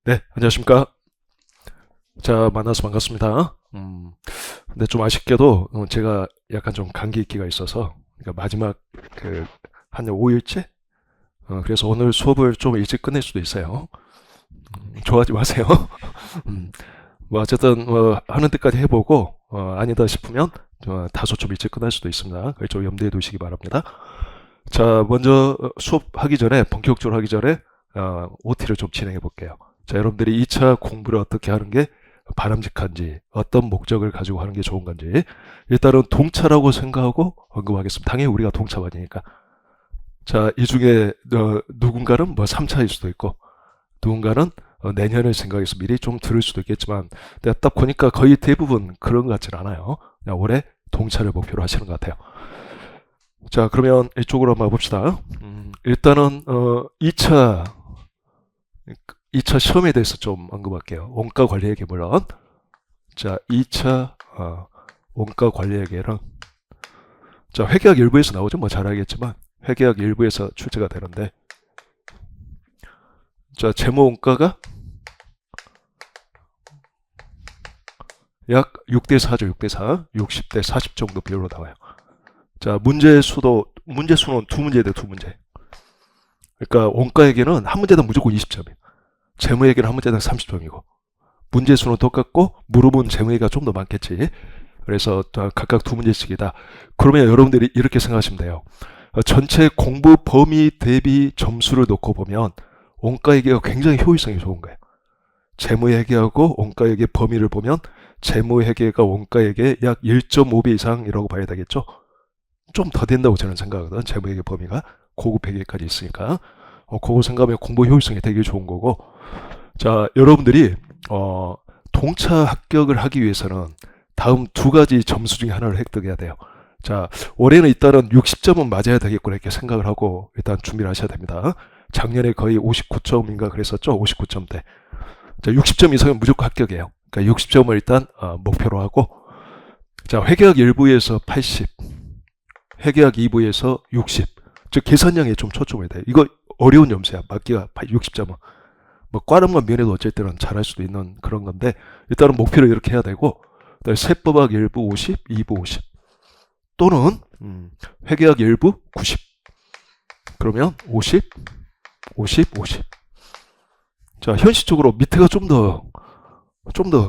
네, 안녕하십니까. 자, 만나서 반갑습니다. 근데 좀 아쉽게도 제가 약간 좀 감기기가 있어서 그러니까 마지막 그 한 5일째? 그래서 오늘 수업을 좀 일찍 끝낼 수도 있어요. 좋아하지 마세요. 음, 뭐 어쨌든 하는 데까지 해보고 아니다 싶으면 다소 좀 일찍 끝날 수도 있습니다. 그걸 좀 염두에 두시기 바랍니다. 자, 먼저 수업하기 전에 본격적으로 하기 전에 OT를 좀 진행해 볼게요. 자, 여러분들이 2차 공부를 어떻게 하는 게 바람직한지, 어떤 목적을 가지고 하는 게 좋은 건지, 일단은 동차라고 생각하고 언급하겠습니다. 당연히 우리가 동차반이니까. 자, 이 중에 누군가는 뭐 3차일 수도 있고, 누군가는 내년을 생각해서 미리 좀 들을 수도 있겠지만, 내가 딱 보니까 거의 대부분 그런 것 같진 않아요. 그냥 올해 동차를 목표로 하시는 것 같아요. 자, 그러면 이쪽으로 한번 봅시다. 일단은 2차 시험에 대해서 좀 언급할게요. 원가 관리회계 물론. 자, 2차 원가 관리회계는 자, 회계학 일부에서 나오죠. 뭐 잘 알겠지만 회계학 일부에서 출제가 되는데 자, 재무 원가가 약 6대 4죠. 6대 4. 60대 40 정도 비율로 나와요. 자, 문제수는 두 문제대 두 문제. 그러니까 원가회계는 한 문제당 무조건 20점이에요. 재무회계는 한 문제당 30점이고 문제수는 똑같고 물어본 재무회계가 좀 더 많겠지. 그래서 각각 두 문제씩이다. 그러면 여러분들이 이렇게 생각하시면 돼요. 전체 공부 범위 대비 점수를 놓고 보면 원가회계가 굉장히 효율성이 좋은 거예요. 재무회계하고 원가회계 범위를 보면 재무회계가 원가회계 약 1.5배 이상이라고 봐야 되겠죠. 좀 더 된다고 저는 생각하거든. 재무회계 범위가 고급 회계까지 있으니까. 그거 생각하면 공부 효율성이 되게 좋은 거고. 자, 여러분들이 동차 합격을 하기 위해서는 다음 두 가지 점수 중에 하나를 획득해야 돼요. 자, 올해는 일단은 60점은 맞아야 되겠구나 이렇게 생각을 하고 일단 준비를 하셔야 됩니다. 작년에 거의 59점인가 그랬었죠. 59점대. 자, 60점 이상은 무조건 합격이에요. 그러니까 60점을 일단 목표로 하고 자, 회계학 1부에서 80, 회계학 2부에서 60. 즉 계산량에 좀 초점을 해야 돼요. 이거 어려운 점수야. 맞기가 60점은. 뭐 과름만 면해도 어쨌든 잘할 수도 있는 그런 건데 일단은 목표를 이렇게 해야 되고 세법학 1부 50, 2부 50 또는 회계학 1부 90 그러면 50, 50, 50 자, 현실적으로 밑에가 좀 더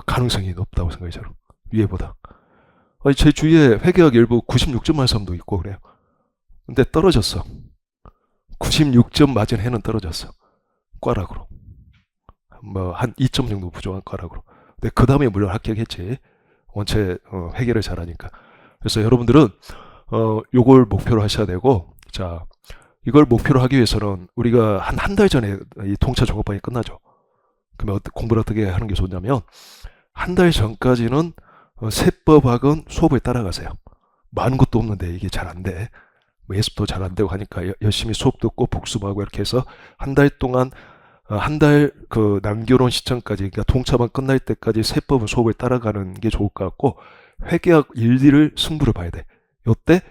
가능성이 높다고 생각이 저는 위에보다. 아니, 제 주위에 회계학 1부 96점 만 사람도 있고 그래요. 근데 떨어졌어. 96점 맞은 해는 떨어졌어. 과락으로. 뭐 한 2점 정도 부족한 과락으로. 근데 그 다음에 물론 합격했지. 원체 회계를 잘하니까. 그래서 여러분들은 요걸 목표로 하셔야 되고, 자, 이걸 목표로 하기 위해서는 우리가 한 달 전에 이 동차 종합반이 끝나죠. 그러면 공부를 어떻게 하는 게 좋냐면 한 달 전까지는 세법학은 수업을 따라가세요. 많은 것도 없는데 이게 잘 안 돼. 뭐 예습도 잘 안 되고 하니까 열심히 수업 듣고 복습하고 이렇게 해서 한 달 동안 한 달 그 남겨놓은 시점까지 그러니까 동차만 끝날 때까지 세법은 수업을 따라가는 게 좋을 것 같고 회계학 1, 2를 승부를 봐야 돼. 요때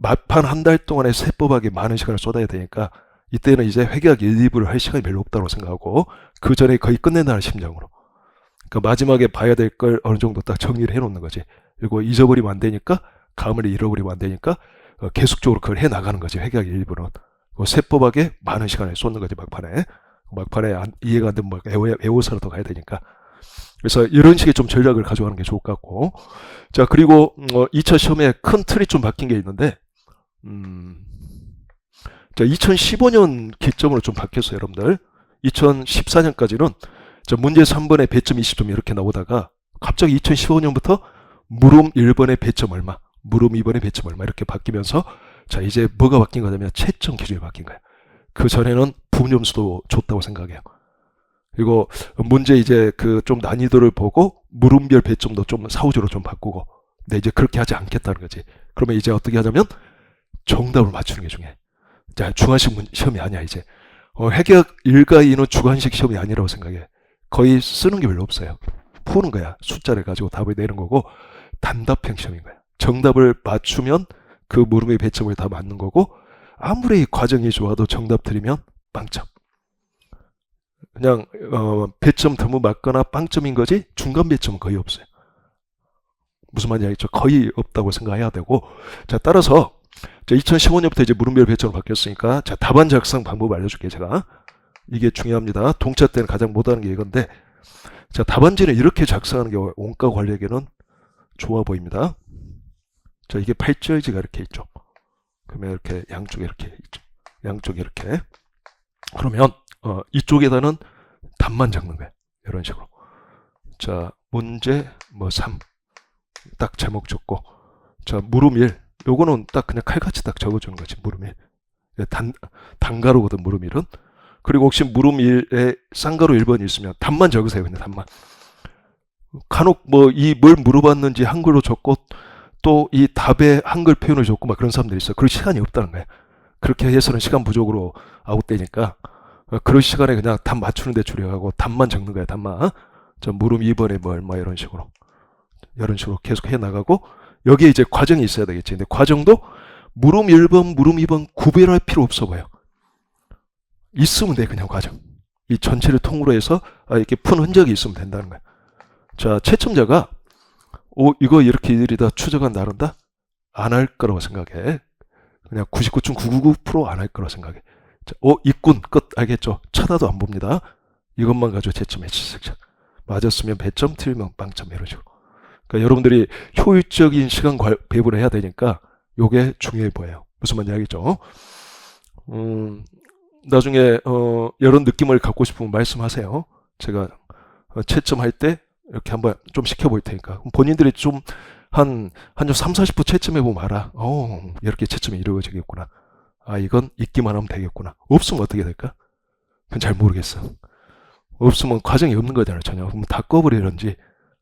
막판 한 달 동안에 세법학에 많은 시간을 쏟아야 되니까 이때는 이제 회계학 1, 2부를 할 시간이 별로 없다고 생각하고 그 전에 거의 끝낸다는 심정으로 그러니까 마지막에 봐야 될 걸 어느 정도 딱 정리를 해놓는 거지. 그리고 잊어버리면 안 되니까 감을 잃어버리면 안 되니까 계속적으로 그걸 해나가는 거지. 회계학 1부는 세법학에 많은 시간을 쏟는 거지. 막판에 이해가 안 되면 막 외워서라도 가야 되니까. 그래서 이런 식의 좀 전략을 가져가는 게 좋을 것 같고. 자, 그리고 2차 시험에 큰 틀이 좀 바뀐 게 있는데, 자, 2015년 기점으로 좀 바뀌었어요, 여러분들. 2014년까지는 문제 3번에 배점 20점 이렇게 나오다가 갑자기 2015년부터 물음 1번에 배점 얼마, 물음 2번에 배점 얼마 이렇게 바뀌면서 자, 이제 뭐가 바뀐 거냐면 채점 기준이 바뀐 거예요. 그 전에는 부분점수도 줬다고 생각해요. 그리고 문제 이제 그 좀 난이도를 보고 물음별 배점도 좀 사후적으로 좀 바꾸고. 근데 이제 그렇게 하지 않겠다는 거지. 그러면 이제 어떻게 하냐면 정답을 맞추는 게 중요해. 자, 주관식 시험이 아니야 이제. 회계학 1과 2는 주관식 시험이 아니라고 생각해. 거의 쓰는 게 별로 없어요. 푸는 거야. 숫자를 가지고 답을 내는 거고 단답형 시험인 거야. 정답을 맞추면 그 물음의 배점을 다 맞는 거고 아무리 과정이 좋아도 정답 틀리면 빵점. 그냥 배점 너무 맞거나 빵점인 거지 중간 배점은 거의 없어요. 무슨 말인지 알겠죠? 거의 없다고 생각해야 되고, 자, 따라서 2015년부터 이제 물음별 배점으로 바뀌었으니까, 자, 답안 작성 방법 알려줄게요, 제가. 이게 중요합니다. 동차 때는 가장 못하는 게 이건데, 자, 답안지는 이렇게 작성하는 게 원가 관리에게는 좋아 보입니다. 자, 이게 8절지가 이렇게 있죠. 그러면 이렇게 양쪽에 이렇게 있죠. 양쪽에 이렇게. 그러면 이쪽에다는 답만 적는 거예요. 이런 식으로. 자, 문제 뭐 3. 딱 제목 적고, 자, 물음 1. 요거는 딱 그냥 칼같이 딱 적어주는 거지, 물음 1. 단가로거든, 물음 1은. 그리고 혹시 물음 1에 쌍가로 1번이 있으면 답만 적으세요, 그냥 답만. 간혹 뭐 뭘 물어봤는지 한글로 적고 또 이 답에 한글 표현을 적고 막 그런 사람들이 있어요. 그럴 시간이 없다는 거예요. 그렇게 해서는 시간 부족으로 아웃되니까 그럴 시간에 그냥 답 맞추는 데 줄여가고 답만 적는 거예요, 답만. 자, 물음 2번에 뭐 얼마 이런 식으로. 이런 식으로 계속 해 나가고 여기에 이제 과정이 있어야 되겠지. 근데 과정도 물음 1번, 물음 2번 구별할 필요 없어 보여. 있으면 돼, 그냥 과정. 이 전체를 통으로 해서 이렇게 푼 흔적이 있으면 된다는 거야. 자, 채점자가 이거 이렇게 일이다 추정한 나른다? 안 할 거라고 생각해. 그냥 99.999% 안 할 거라고 생각해. 자, 있군, 끝. 알겠죠? 쳐다도 안 봅니다. 이것만 가지고 채점해 주세요. 맞았으면 배점, 틀리면 빵점 이런 식으로. 그러니까 여러분들이 효율적인 시간 배분을 해야 되니까 요게 중요해 보여요. 무슨 말인지 알겠죠? 나중에 이런 느낌을 갖고 싶으면 말씀하세요. 제가 채점할 때 이렇게 한번 좀 시켜볼 테니까 본인들이 좀 한 30-40분 채점해보면 알아. 이렇게 채점이 이루어지겠구나. 이건 있기만 하면 되겠구나. 없으면 어떻게 될까? 그건 잘 모르겠어. 없으면 과정이 없는 거잖아요, 전혀. 그럼 다 꺼버리는지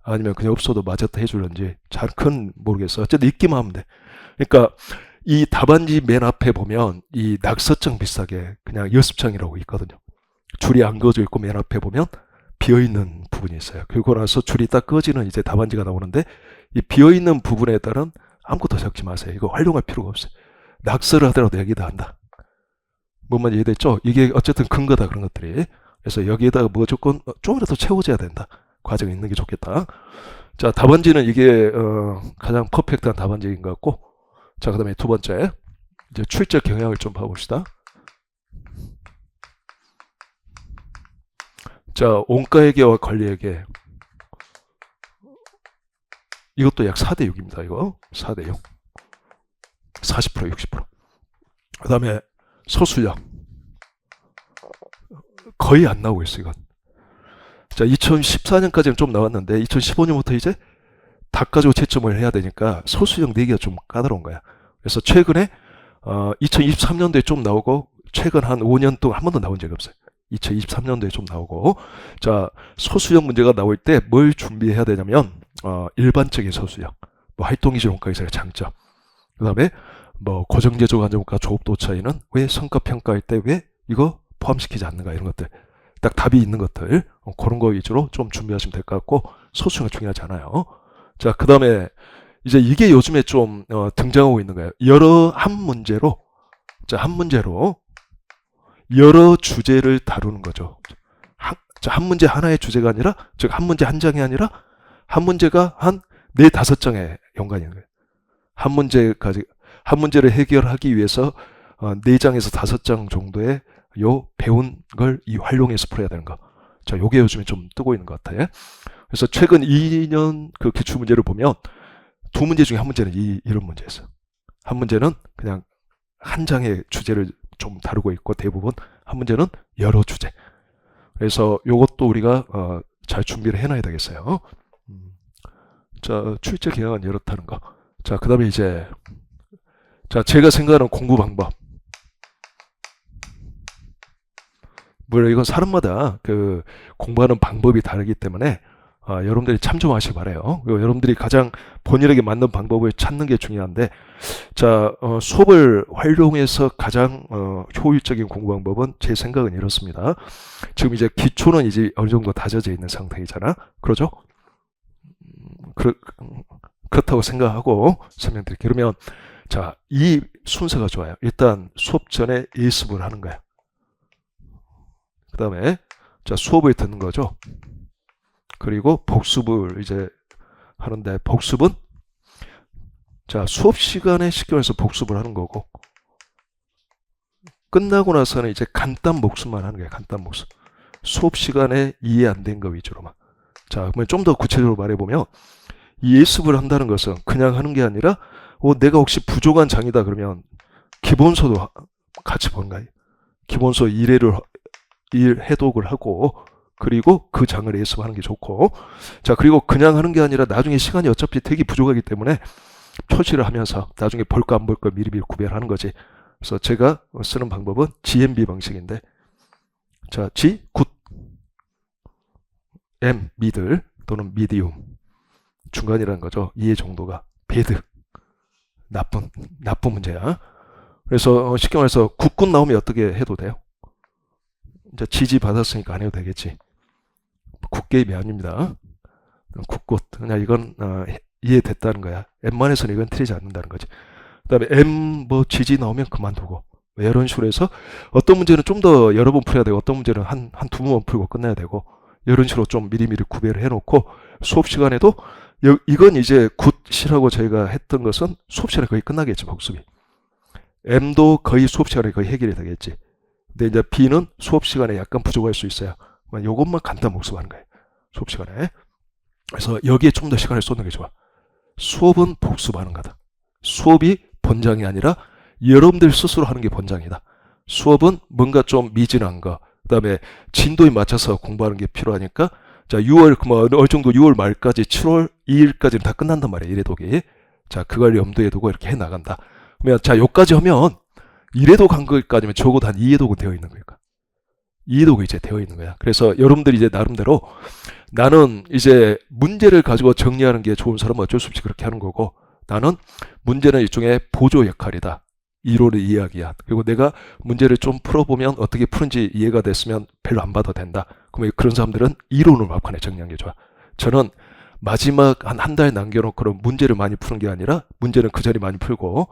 아니면 그냥 없어도 맞았다 해주는지 잘 큰 모르겠어. 어쨌든 있기만 하면 돼. 그러니까 이 답안지 맨 앞에 보면 이 낙서장 비슷하게 그냥 연습장이라고 있거든요. 줄이 안 그어져 있고 맨 앞에 보면 비어있는 부분이 있어요. 그리고 나서 줄이 딱 꺼지는 이제 답안지가 나오는데 이 비어있는 부분에 따른 아무것도 적지 마세요. 이거 활용할 필요가 없어요. 낙서를 하더라도 여기다 한다. 뭔 이해됐죠? 이게 어쨌든 근거다, 그런 것들이. 그래서 여기에다가 무조건 좀이라도 채워져야 된다. 과정이 있는 게 좋겠다. 자, 답안지는 이게 가장 퍼펙트한 답안지인 것 같고, 자, 그 다음에 두 번째, 이제 출제 경향을 좀 봐봅시다. 자, 원가회계와 관리회계. 이것도 약 4대 6입니다. 이거 4대 6. 40%, 60%. 그 다음에 소수역. 거의 안 나오고 있어요, 이건. 자, 2014년까지는 좀 나왔는데 2015년부터 이제 다 가지고 채점을 해야 되니까 소수역 내기가 좀 까다로운 거야. 그래서 최근에 2023년도에 좀 나오고 최근 한 5년 동안 한 번도 나온 적이 없어요. 2023년도에 좀 나오고. 자, 소수역 문제가 나올 때 뭘 준비해야 되냐면 일반적인 소수역, 뭐 활동기준 원가에서의 장점, 그 다음에 뭐 고정제조 간접원가 조업도 차이는 왜 성과평가할 때 왜 이거 포함시키지 않는가, 이런 것들 딱 답이 있는 것들 그런 거 위주로 좀 준비하시면 될 것 같고, 소수가 중요하지 않아요. 자, 그 다음에 이제 이게 요즘에 좀 등장하고 있는 거예요. 한 문제로 여러 주제를 다루는 거죠. 한 문제 하나의 주제가 아니라, 즉 한 문제 한 장이 아니라 한 문제가 한 4-5장에 연관이 있는 거예요. 한 문제를 해결하기 위해서 4장에서 5장 정도의 배운 걸 활용해서 풀어야 되는 거. 자, 요게 요즘에 좀 뜨고 있는 것 같아요. 그래서 최근 2년 그 기출 문제를 보면 두 문제 중에 한 문제는 이런 문제였어요. 한 문제는 그냥 한 장의 주제를 좀 다루고 있고, 대부분 한 문제는 여러 주제. 그래서 요것도 우리가 잘 준비를 해놔야 되겠어요. 자, 출제 경향은 이렇다는 거. 자, 그 다음에 이제 제가 생각하는 공부 방법. 물론 이건 사람마다 그 공부하는 방법이 다르기 때문에 여러분들이 참 좀 하시기 바라요. 여러분들이 가장 본인에게 맞는 방법을 찾는 게 중요한데, 자, 수업을 활용해서 가장 효율적인 공부 방법은 제 생각은 이렇습니다. 지금 이제 기초는 이제 어느 정도 다져져 있는 상태이잖아. 그러죠? 그렇다고 생각하고 설명드릴게요. 그러면 자, 이 순서가 좋아요. 일단 수업 전에 예습을 하는 거야. 그 다음에 자, 수업을 듣는 거죠. 그리고 복습을 이제 하는데, 복습은 자, 수업 시간에 쉽게 말해서 복습을 하는 거고, 끝나고 나서는 이제 간단 복습만 하는 거예요. 간단 복습. 수업 시간에 이해 안 된 거 위주로만. 자, 그러면 좀 더 구체적으로 말해보면, 이 예습을 한다는 것은 그냥 하는 게 아니라, 내가 혹시 부족한 장이다 그러면 기본서도 같이 보는 거예요. 기본서 1 해독을 하고, 그리고 그 장을 예습하는 게 좋고, 자, 그리고 그냥 하는 게 아니라 나중에 시간이 어차피 되게 부족하기 때문에 표시를 하면서 나중에 볼 거 안 볼 거 미리미리 구별하는 거지. 그래서 제가 쓰는 방법은 GMB 방식인데, 자, G, 굿, M, 미들 또는 미디움, 중간이라는 거죠. 이해 정도가 배드, 나쁜 문제야. 그래서 쉽게 말해서 굿굿 나오면 어떻게 해도 돼요? 이제 지지 받았으니까 안 해도 되겠지. 굿게임이 아닙니다. 굿굿, 그냥 이건 이해됐다는 거야. M만에서는 이건 틀리지 않는다는 거지. 그 다음에 M 지지 나오면 그만두고, 이런 식으로 해서 어떤 문제는 좀 더 여러 번 풀어야 되고, 어떤 문제는 한 두 번 풀고 끝내야 되고, 이런 식으로 좀 미리미리 구별을 해놓고, 수업 시간에도 이건 이제 굿이라고 저희가 했던 것은 수업 시간에 거의 끝나겠지, 복습이. M도 거의 수업 시간에 거의 해결이 되겠지. 근데 이제 B는 수업 시간에 약간 부족할 수 있어요. 요것만 간단 복습하는 거예요, 수업 시간에. 그래서 여기에 좀 더 시간을 쏟는 게 좋아. 수업은 복습하는 거다. 수업이 본장이 아니라 여러분들 스스로 하는 게 본장이다. 수업은 뭔가 좀 미진한 거, 그 다음에 진도에 맞춰서 공부하는 게 필요하니까, 자, 6월, 어느 정도 6월 말까지 7월 2일까지는 다 끝난단 말이에요, 1회독이. 자, 그걸 염두에 두고 이렇게 해 나간다. 그러면, 자, 여기까지 하면 1회독 한 거까지면 적어도 한 2회독은 되어 있는 거니까. 2회독이 이제 되어 있는 거야. 그래서 여러분들이 이제 나름대로 나는 이제 문제를 가지고 정리하는 게 좋은 사람은 어쩔 수 없이 그렇게 하는 거고, 나는 문제는 일종의 보조 역할이다. 이론의 이야기야. 그리고 내가 문제를 좀 풀어보면 어떻게 푸는지 이해가 됐으면 별로 안 봐도 된다. 그러면 그런 사람들은 이론을 막판에 정리하는 게 좋아. 저는 마지막 한 달 남겨놓고 문제를 많이 푸는 게 아니라 문제는 그 자리 많이 풀고,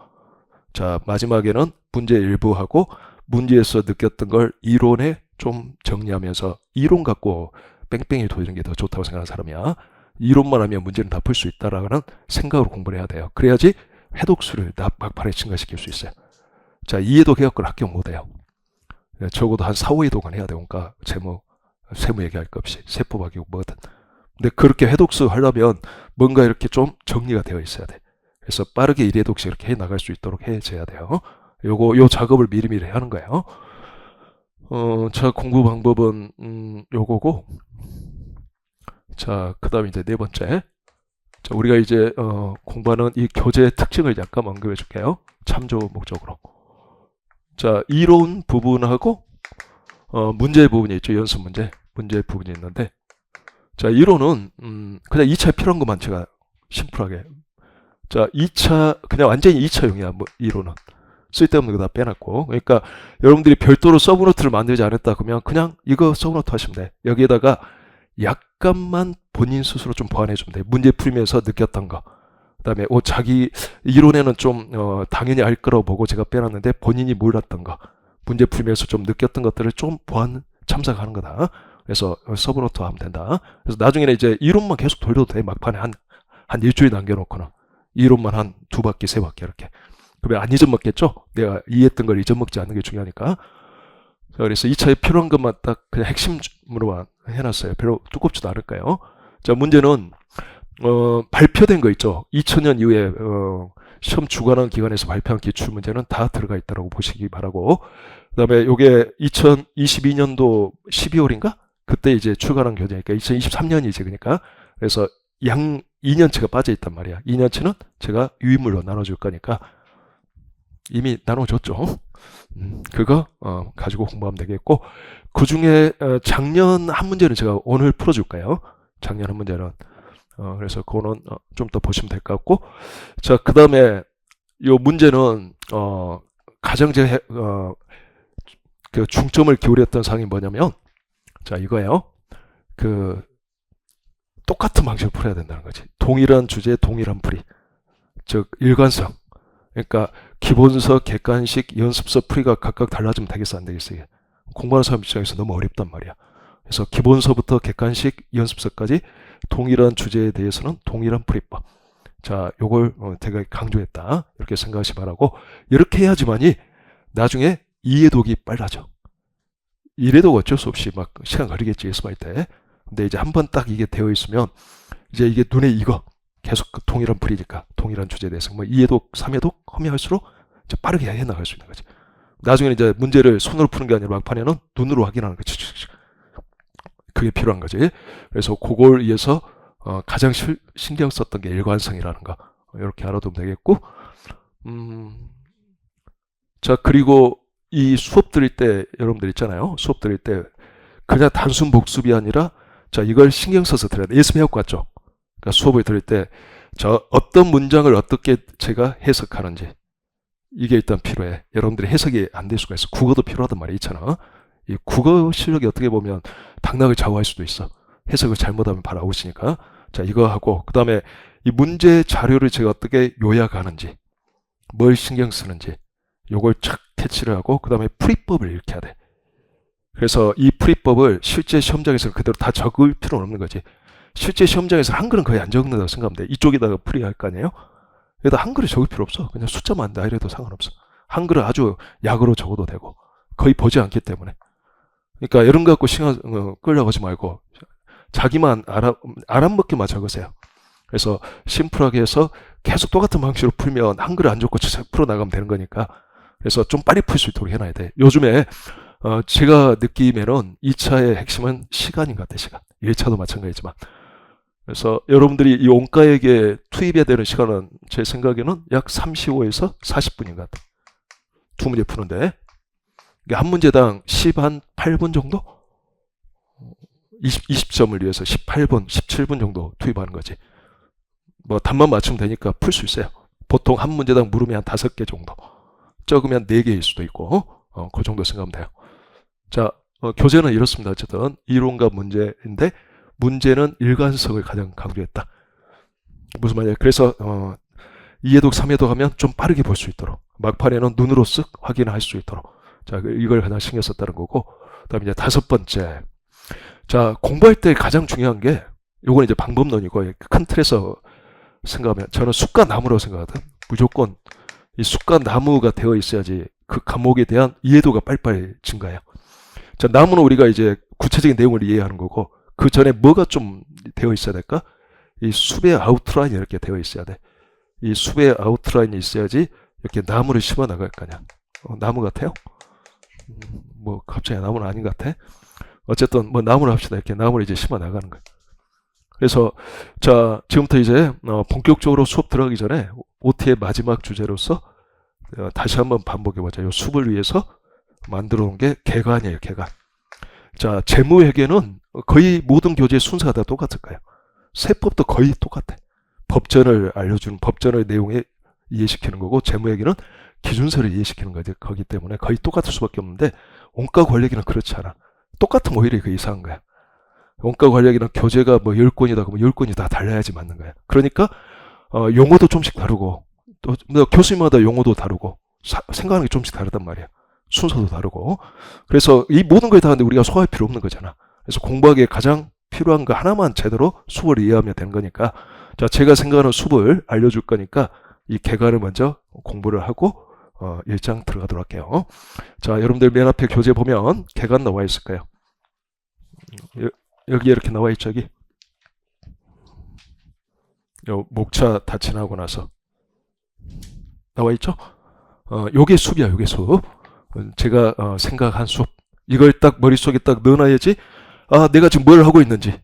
자, 마지막에는 문제 일부하고 문제에서 느꼈던 걸 이론에 좀 정리하면서, 이론 갖고 뺑뺑이 돌리는 게 더 좋다고 생각하는 사람이야. 이론만 하면 문제는 다 풀 수 있다라는 생각으로 공부를 해야 돼요. 그래야지 해독수를 막판에 증가시킬 수 있어요. 자, 이해독 해갖고 합격 못해요. 적어도 한 4, 5회독은 해야 돼요. 그러니까 세무 얘기할 거 없이 세포박이고 뭐든. 근데 그렇게 해독수 하려면 뭔가 이렇게 좀 정리가 되어 있어야 돼. 그래서 빠르게 1회독씩 이렇게 해 나갈 수 있도록 해줘야 돼요. 요 작업을 미리미리 하는 거예요. 자, 공부 방법은 요거고, 자, 그 다음에 이제 네 번째. 자, 우리가 이제 공부하는 이 교재의 특징을 약간 언급해 줄게요. 참조 목적으로. 자, 이론 부분하고 문제 부분이 있죠. 연습 문제 부분이 있는데, 자, 이론은 그냥 2차에 필요한 것만 제가 심플하게. 자, 2차 그냥 완전히 2차용이야. 이론은 쓸데없는 거 다 빼놨고. 그러니까 여러분들이 별도로 서브노트를 만들지 않았다 그러면 그냥 이거 서브노트 하시면 돼. 여기에다가 약간만 본인 스스로 좀 보완해 주면 돼. 문제 풀면서 느꼈던 거. 그다음에 자기 이론에는 좀 당연히 알 거라고 보고 제가 빼놨는데 본인이 몰랐던 거, 문제 풀면서 좀 느꼈던 것들을 좀 보완 참작하는 거다. 그래서 서브노트 하면 된다. 그래서 나중에는 이제 이론만 계속 돌려도 돼. 막판에 한 일주일 남겨놓거나 이론만 한 2바퀴 3바퀴 이렇게. 그러면 안 잊어먹겠죠? 내가 이해했던 걸 잊어먹지 않는 게 중요하니까. 자, 그래서 2차에 필요한 것만 딱 그냥 핵심으로만 해놨어요. 별로 두껍지도 않을까요? 자, 문제는 발표된 거 있죠. 2000년 이후에 시험 주관하는 기관에서 발표한 기출 문제는 다 들어가 있다고 보시기 바라고. 그다음에 요게 2022년도 12월인가? 그때 이제 출간한 교재니까 2023년이지. 그러니까 그래서 2년치가 빠져 있단 말이야. 2년치는 제가 유인물로 나눠줄 거니까 이미 나눠줬죠. 그거 가지고 공부하면 되겠고, 그 중에 작년 한 문제는 제가 오늘 풀어줄까요? 작년 한 문제는 그래서 그거는 좀 더 보시면 될 것 같고, 자, 그 다음에 요 문제는 가장 제가 그 중점을 기울였던 사항이 뭐냐면, 자, 이거예요. 그 똑같은 방식으로 풀어야 된다는 거지. 동일한 주제에 동일한 풀이, 즉 일관성. 그러니까 기본서, 객관식, 연습서 풀이가 각각 달라지면 되겠어 안 되겠어? 이게 공부하는 사람 입장에서 너무 어렵단 말이야. 그래서 기본서부터 객관식 연습서까지 동일한 주제에 대해서는 동일한 풀이법. 자, 요걸 되게 강조했다. 이렇게 생각하시 바라고, 이렇게 해야지만이 나중에 이해독이 빨라져. 이래도 어쩔 수 없이 막 시간 걸리겠지, 예습할 때. 근데 이제 한번 딱 이게 되어 있으면 이제 이게 눈에 익어. 계속 그 동일한 풀이니까, 동일한 주제에 대해서 뭐 2회독, 3회독 하면 할수록 이제 빠르게 해 나갈 수 있는 거지. 나중에 이제 문제를 손으로 푸는 게 아니라 막판에는 눈으로 확인하는 거지. 그게 필요한 거지. 그래서 그걸 위해서 가장 신경 썼던 게 일관성이라는 거. 이렇게 알아두면 되겠고, 자, 그리고 이 수업 들을 때, 여러분들 있잖아요. 수업 들을 때 그냥 단순 복습이 아니라, 자, 이걸 신경 써서 들어야 돼. 예습해갖고 왔죠. 그러니까 수업을 들을 때, 저 어떤 문장을 어떻게 제가 해석하는지, 이게 일단 필요해. 여러분들이 해석이 안 될 수가 있어. 국어도 필요하단 말이야, 있잖아. 이 국어 실력이 어떻게 보면 당락을 좌우할 수도 있어. 해석을 잘못하면 바로 아웃이니까. 자, 이거 하고, 그 다음에 이 문제 자료를 제가 어떻게 요약하는지, 뭘 신경 쓰는지, 요걸 착 캐치를 하고, 그 다음에 풀이법을 읽혀야 돼. 그래서 이 풀이법을 실제 시험장에서 그대로 다 적을 필요는 없는 거지. 실제 시험장에서 한글은 거의 안 적는다고 생각하면 돼. 이쪽에다가 풀이할 거 아니에요? 여기다 한글을 적을 필요 없어. 그냥 숫자만 나 이래도 상관없어. 한글을 아주 약으로 적어도 되고, 거의 보지 않기 때문에. 그러니까 이런 거 갖고 시간 끌려가지 말고 자기만 알아먹기만 적으세요. 그래서 심플하게 해서 계속 똑같은 방식으로 풀면 한글을 안 적고 풀어나가면 되는 거니까. 그래서 좀 빨리 풀 수 있도록 해놔야 돼. 요즘에 제가 느끼면은 2차의 핵심은 시간인 것 같아. 시간. 1차도 마찬가지지만. 그래서 여러분들이 이 원가액에 투입해야 되는 시간은 제 생각에는 약 35에서 40분인 것 같아. 두 문제 푸는데. 한 문제당 18분 정도? 20점을 위해서 18분, 17분 정도 투입하는 거지. 뭐 답만 맞추면 되니까 풀 수 있어요. 보통 한 문제당 물음이 한 5개 정도. 적으면 4개일 수도 있고, 그 정도 생각하면 돼요. 자, 교재는 이렇습니다. 어쨌든 이론과 문제인데, 문제는 일관성을 가장 강조했다. 무슨 말이야? 그래서 2회독, 3회독 하면 좀 빠르게 볼 수 있도록, 막판에는 눈으로 쓱 확인할 수 있도록, 자, 이걸 가장 신경 썼다는 거고, 그다음에 이제 5번째. 자, 공부할 때 가장 중요한 게, 요건 이제 방법론이고, 큰 틀에서 생각하면, 저는 숲과 나무라고 생각하거든. 무조건 이 숲과 나무가 되어 있어야지 그 과목에 대한 이해도가 빨리빨리 증가해요. 자, 나무는 우리가 이제 구체적인 내용을 이해하는 거고, 그 전에 뭐가 좀 되어 있어야 될까? 이 숲의 아웃라인이 이렇게 되어 있어야 돼. 이 숲의 아웃라인이 있어야지 이렇게 나무를 심어 나갈 거냐. 나무 같아요? 뭐 갑자기 나무는 아닌 것 같아. 어쨌든 뭐 나무를 합시다. 이렇게 나무를 이제 심어 나가는 거예요. 그래서 자, 지금부터 이제 본격적으로 수업 들어가기 전에 OT의 마지막 주제로서 다시 한번 반복해 보자. 이 숲을 위해서 만들어 놓은 게 개관이에요. 개관. 자, 재무회계는 거의 모든 교재의 순서가 다 똑같을 거예요. 세법도 거의 똑같아. 법전을 알려주는, 법전의 내용에 이해시키는 거고, 재무회계는 기준서를 이해시키는 거지. 거기 때문에 거의 똑같을 수밖에 없는데, 원가 관리기는 그렇지 않아. 똑같은 오히려 그 이상한 거야. 원가 관리기는 교재가 뭐 10권이다 그러면 10권이 다 달라야지 맞는 거야. 그러니까 용어도 좀씩 다르고, 또 교수님마다 용어도 다르고, 생각하는 게 좀씩 다르단 말이야. 순서도 다르고. 그래서 이 모든 걸 다 하는데 우리가 소화할 필요 없는 거잖아. 그래서 공부하기에 가장 필요한 거 하나만 제대로 수업을 이해하면 되는 거니까, 자, 제가 생각하는 수업을 알려줄 거니까 이 개관을 먼저 공부를 하고 1장 들어가도록 할게요. 자, 여러분들 맨 앞에 교재 보면 개관 나와 있을 거예요. 여기 이렇게 나와 있죠. 여기 목차 다 지나고 나서 나와 있죠. 요게 숲이야. 요게 숲. 제가 생각한 숲. 이걸 딱 머릿속에 딱 넣어놔야지, 아, 내가 지금 뭘 하고 있는지.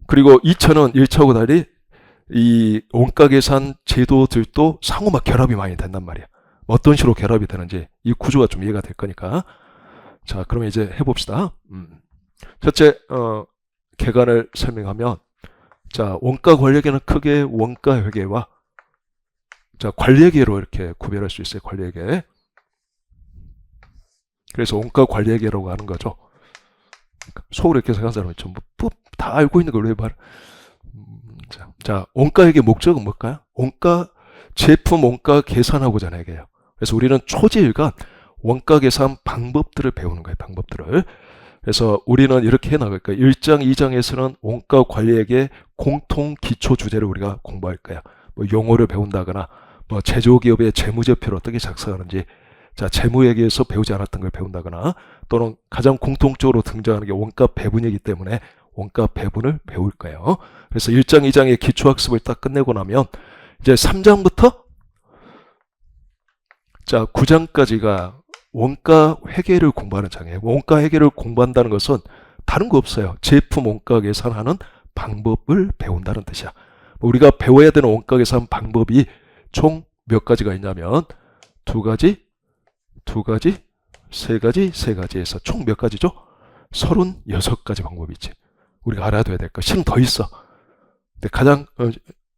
그리고 2차는 1차하고 달리 이 원가계산 제도들도 상호 막 결합이 많이 된단 말이야. 어떤 식으로 결합이 되는지 이 구조가 좀 이해가 될 거니까. 자, 그러면 이제 해봅시다. 첫째, 개관을 설명하면, 자, 원가 관리회계는 크게 원가 회계와, 자, 관리회계로 이렇게 구별할 수 있어요. 관리회계. 그래서 원가 관리회계라고 하는 거죠. 속으로 이렇게 생각하는 사람이 전부 다 알고 있는 걸 왜 말해? 자, 원가회계 목적은 뭘까요? 원가, 제품 원가 계산하고자 하는 얘기예요. 그래서 우리는 초지일간 원가 계산 방법들을 배우는 거예요. 방법들을. 그래서 우리는 이렇게 해나갈 거예요. 1장, 2장에서는 원가 관리액의 공통 기초 주제를 우리가 공부할 거예요. 뭐 용어를 배운다거나, 뭐 제조기업의 재무제표를 어떻게 작성하는지, 자, 재무회계에서 배우지 않았던 걸 배운다거나, 또는 가장 공통적으로 등장하는 게 원가 배분이기 때문에 원가 배분을 배울 거예요. 그래서 1장, 2장의 기초학습을 딱 끝내고 나면 이제 3장부터 자, 9장까지가 원가 회계를 공부하는 장이에요. 원가 회계를 공부한다는 것은 다른 거 없어요. 제품 원가 계산하는 방법을 배운다는 뜻이야. 우리가 배워야 되는 원가 계산 방법이 총 몇 가지가 있냐면 두 가지, 세 가지에서 총 몇 가지죠? 36가지 방법이 있지. 우리가 알아둬야 될 거. 실은 더 있어. 근데 가장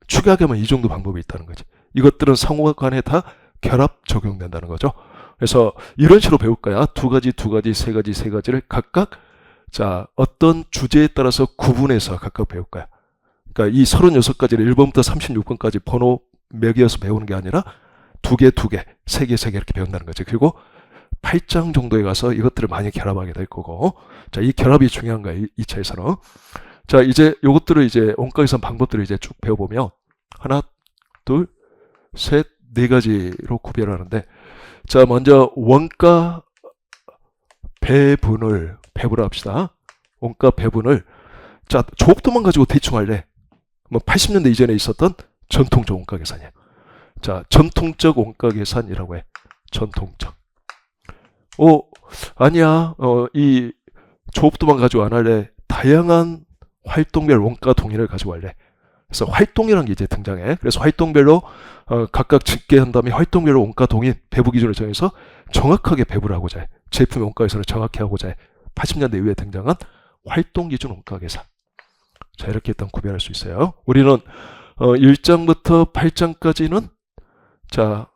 축약하게 하면 이 정도 방법이 있다는 거지. 이것들은 상호간에 다 결합 적용된다는 거죠. 그래서 이런 식으로 배울 거야. 두 가지, 세 가지를 각각 자 어떤 주제에 따라서 구분해서 각각 배울 거야. 그러니까 이 36가지를 1번부터 36번까지 번호 매겨서 배우는 게 아니라 두 개, 세 개 이렇게 배운다는 거지. 그리고 8장 정도에 가서 이것들을 많이 결합하게 될 거고, 자, 이 결합이 중요한 거야, 2차에서는. 자, 이제 요것들을 이제 원가 계산 방법들을 이제 쭉 배워보면 하나, 둘, 셋, 네 가지로 구별하는데, 자, 먼저 원가 배분을 합시다. 원가 배분을 자, 조업도만 가지고 대충 할래. 뭐 80년대 이전에 있었던 전통적 원가 계산이야. 자, 전통적 원가 계산이라고 해. 전통적. 아니야. 이 조업도만 가지고 안 할래. 다양한 활동별 원가 동의를 가지고 할래. 그래서 활동이라는 게 이제 등장해. 그래서 활동별로 각각 집계한 다음에 활동별로 원가 동의 배부 기준을 정해서 정확하게 배부를 하고자 해. 제품의 원가 계산을 정확히 하고자 해. 80년대 이후에 등장한 활동 기준 원가 계산. 자, 이렇게 일단 구별할 수 있어요. 우리는 1장부터 8장까지는 자,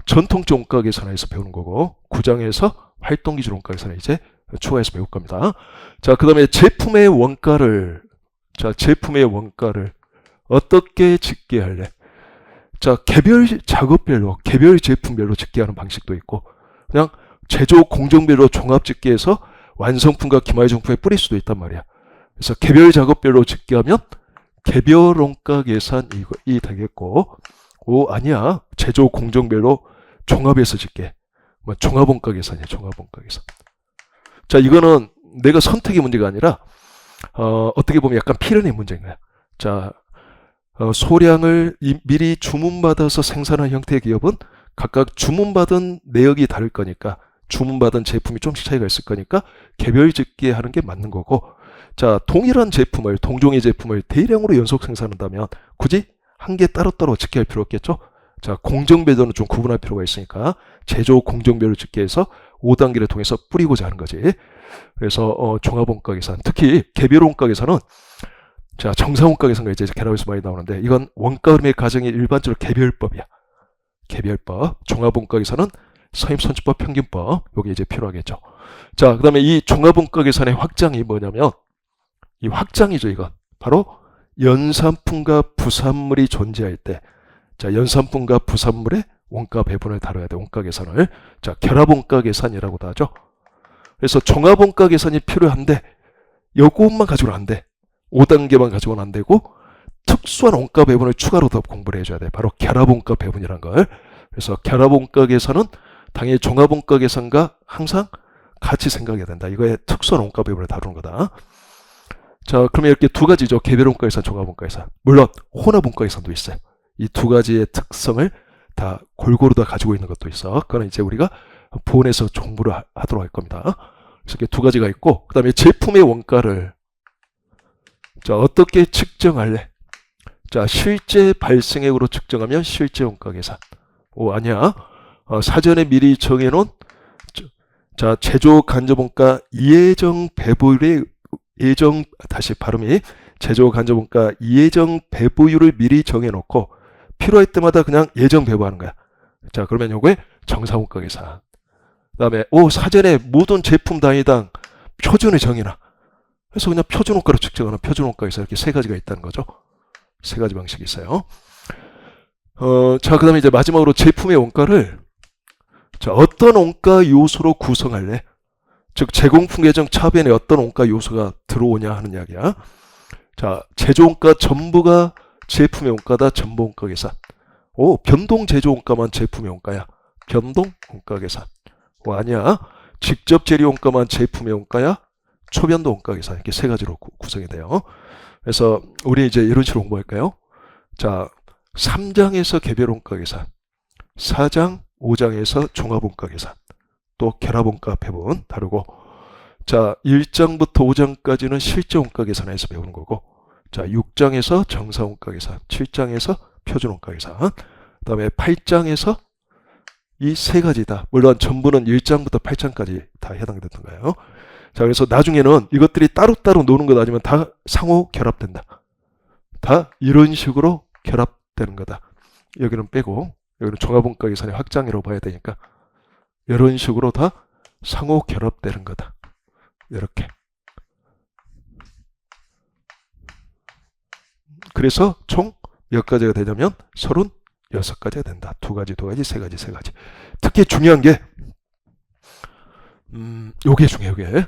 전통적 원가 계산에서 배우는 거고 9장에서 활동 기준 원가 계산을 이제 추가해서 배울 겁니다. 자, 그다음에 제품의 원가를 어떻게 집계할래? 자, 개별 작업별로, 개별 제품별로 집계하는 방식도 있고, 그냥 제조 공정별로 종합 집계해서 완성품과 기말정품에 뿌릴 수도 있단 말이야. 그래서 개별 작업별로 집계하면 개별 원가 계산이 되겠고, 아니야. 제조 공정별로 종합해서 집계. 뭐 종합 원가 계산이야, 종합 원가 계산. 자, 이거는 내가 선택의 문제가 아니라, 어떻게 보면 약간 필연의 문제인 거야. 자, 소량을 미리 주문받아서 생산한 형태의 기업은 각각 주문받은 내역이 다를 거니까 주문받은 제품이 좀씩 차이가 있을 거니까 개별 집계하는 게 맞는 거고, 자, 동일한 제품을, 동종의 제품을 대량으로 연속 생산한다면 굳이 한 개 따로따로 집계할 필요 없겠죠? 자, 공정별로는 좀 구분할 필요가 있으니까 제조 공정별로 집계해서 5단계를 통해서 뿌리고자 하는 거지. 그래서 종합원가 계산, 특히 개별 원가 계산은 자, 정상원가 계산과 이제 결합해서 많이 나오는데 이건 원가 흐름의 가정이 일반적으로 개별법이야. 개별법. 종합원가 계산은 서임선출법, 평균법. 요게 이제 필요하겠죠. 자, 그다음에 이 종합원가 계산의 확장이 뭐냐면 이 확장이죠, 이건. 바로 연산품과 부산물이 존재할 때, 자, 연산품과 부산물의 원가 배분을 다뤄야 돼. 원가 계산을. 자, 결합원가 계산이라고도 하죠. 그래서 종합원가 계산이 필요한데 요것만 가지고는 안 돼. 5단계만 가지고는 안 되고 특수한 원가 배분을 추가로 더 공부를 해줘야 돼. 바로 결합원가 배분이란 걸. 그래서 결합원가 계산은 당연히 종합원가 계산과 항상 같이 생각해야 된다. 이거의 특수한 원가 배분을 다루는 거다. 자, 그러면 이렇게 두 가지죠. 개별원가 계산, 종합원가 계산. 물론 혼합원가 계산도 있어요. 이 두 가지의 특성을 다 골고루 다 가지고 있는 것도 있어. 그거는 이제 우리가 본에서 공부를 하도록 할 겁니다. 그래서 이렇게 두 가지가 있고, 그 다음에 제품의 원가를 자, 어떻게 측정할래? 자, 실제 발생액으로 측정하면 실제 원가 계산. 아니야. 사전에 미리 정해놓은 자, 제조 간접원가 이해정 배부율의 제조 간접원가 이해정 배부율을 미리 정해놓고 필요할 때마다 그냥 예정 배부하는 거야. 자, 그러면 요게 정상원가 계산. 그 다음에 사전에 모든 제품 단위당 표준을 정해놔. 그래서 그냥 표준원가로 측정하는 표준원가 계산. 이렇게 세 가지가 있다는 거죠. 세 가지 방식이 있어요. 자, 그 다음에 이제 마지막으로 제품의 원가를 자, 어떤 원가 요소로 구성할래? 즉 제공품 계정 차변에 어떤 원가 요소가 들어오냐 하는 이야기야. 자, 제조원가 전부가 제품의 원가다. 전부 원가 계산. 오, 변동 제조원가만 제품의 원가야. 변동 원가 계산. 아니야. 직접 재료 원가만 제품의 원가야. 초변동 원가 계산. 이렇게 세 가지로 구성이 돼요. 그래서 우리 이제 이런 식으로 공부할까요? 자, 3장에서 개별 원가 계산, 4장, 5장에서 종합 원가 계산, 또 결합 원가 배분 다르고, 자, 1장부터 5장까지는 실제 원가 계산에서 배우는 거고, 자, 6장에서 정상 원가 계산, 7장에서 표준 원가 계산, 그 다음에 8장에서 이 세 가지다. 물론 전부는 1장부터 8장까지 다 해당됐던 거예요. 자, 그래서 나중에는 이것들이 따로따로 노는 것 아니면 다 상호 결합된다. 다 이런 식으로 결합되는 거다. 여기는 빼고, 여기는 종합원가 계산의 확장이라고 봐야 되니까 이런 식으로 다 상호 결합되는 거다. 이렇게. 그래서 총 몇 가지가 되냐면 36가지가 된다. 두 가지, 세 가지. 특히 중요한 게 요게 중요해요. 요게.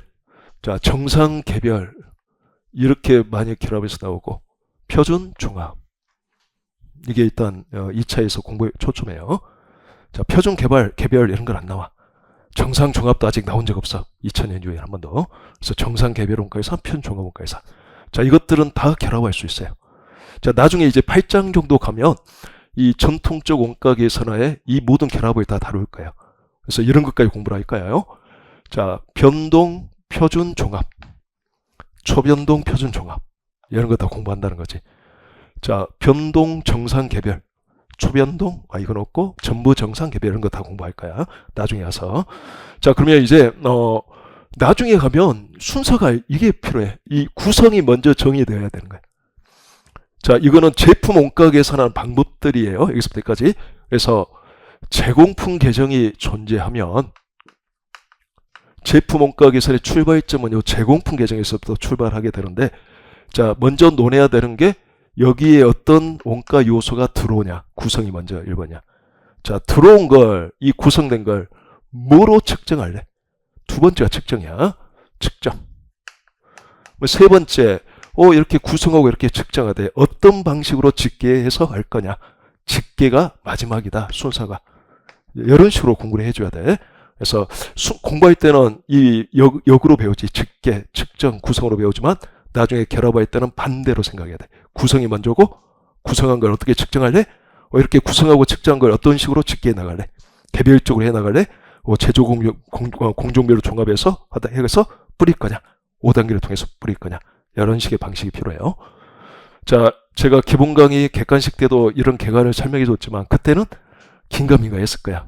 자, 정상, 개별 이렇게 많이 결합해서 나오고, 표준, 종합. 이게 일단 2차에서 공부에 초점이에요. 자, 표준, 개별 이런 건 안 나와. 정상, 종합도 아직 나온 적 없어. 2000년 이후에 한 번 더. 그래서 정상, 개별 원가에서 표준, 종합 원가에서. 자, 이것들은 다 결합할 수 있어요. 자, 나중에 이제 8장 정도 가면 이 전통적 원가 계산하에 이 모든 결합을 다 다룰 거예요. 그래서 이런 것까지 공부를 할 거예요. 자, 변동, 표준, 종합, 초변동, 표준, 종합, 이런 거 다 공부한다는 거지. 자, 변동, 정상, 개별, 초변동, 이건 없고 전부 정상, 개별 이런 거 다 공부할 거야. 나중에 와서. 자, 그러면 이제 나중에 가면 순서가 이게 필요해. 이 구성이 먼저 정의되어야 되는 거야. 자, 이거는 제품 원가 계산하는 방법들이에요. 여기서부터 여기까지. 그래서 제공품 계정이 존재하면 제품 원가 계산의 출발점은 이 제공품 계정에서부터 출발하게 되는데, 자, 먼저 논해야 되는 게 여기에 어떤 원가 요소가 들어오냐. 구성이 먼저 1번이야. 자, 들어온 걸, 이 구성된 걸 뭐로 측정할래? 두 번째가 측정이야. 측정. 세 번째, 이렇게 구성하고 이렇게 측정하되 어떤 방식으로 집계해서 할 거냐. 집계가 마지막이다. 순서가. 이런 식으로 공부를 해줘야 돼. 그래서 공부할 때는 이 역으로 배우지. 집계, 측정, 구성으로 배우지만 나중에 결합할 때는 반대로 생각해야 돼. 구성이 먼저고 구성한 걸 어떻게 측정할래? 이렇게 구성하고 측정한 걸 어떤 식으로 집계해 나갈래? 개별적으로 해 나갈래? 제조 공종별로 종합해서 해서 뿌릴 거냐? 5단계를 통해서 뿌릴 거냐? 이런 식의 방식이 필요해요. 자, 제가 기본 강의 객관식 때도 이런 개관을 설명해 줬지만 그때는 긴가민가 했을 거야.